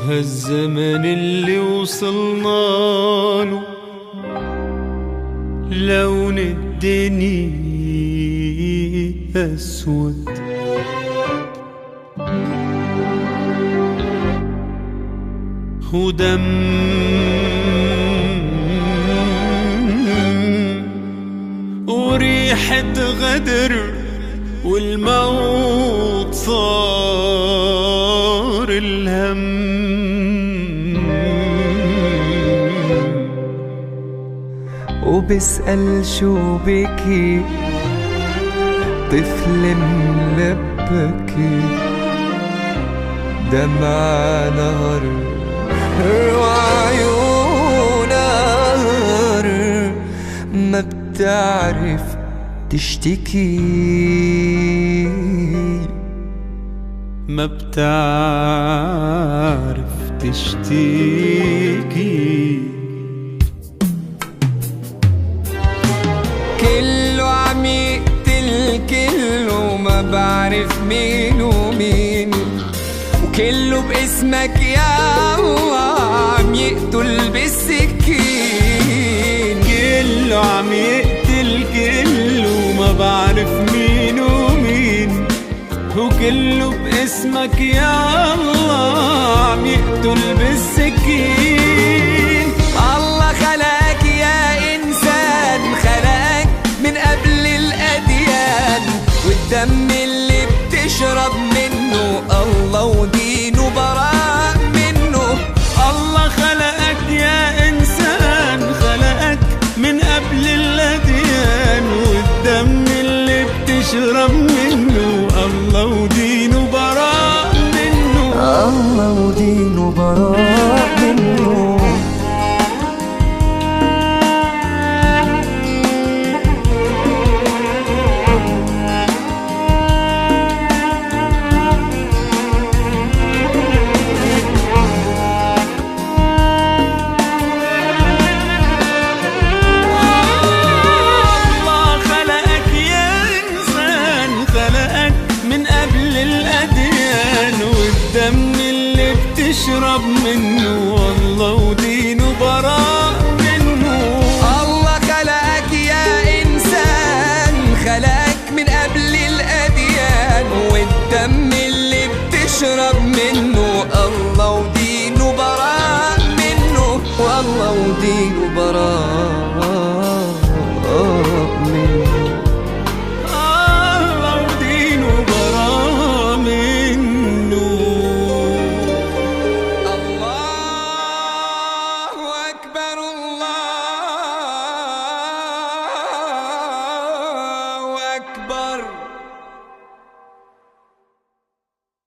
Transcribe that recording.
هالزمن اللي وصلنا له لون الدنيا أسود، ودم وريحة غدر، والموت صار الهم. وبسأل شو بكي طفل ملبكي، دمع نهر وعيون نهر، ما بتعرف تشتكي، ما بتعرف تشتكي. كله عم يقتل كله، ما بعرف مين ومين، وكله باسمك يا الله عم يقتل بالسكين. كله عم يقتل كله، ما بعرف مين ومين، وكله باسمك يا الله عم يقتل بالسكين. الله خلقك يا إنسان، خلقك من قبل الأديان، والدم اللي بتشرب منه الله ودينه براء منه. الله خلقك يا إنسان، خلقك من قبل الأديان، والدم اللي بتشرب منه الله ودينه براء منه. الله ودينه براء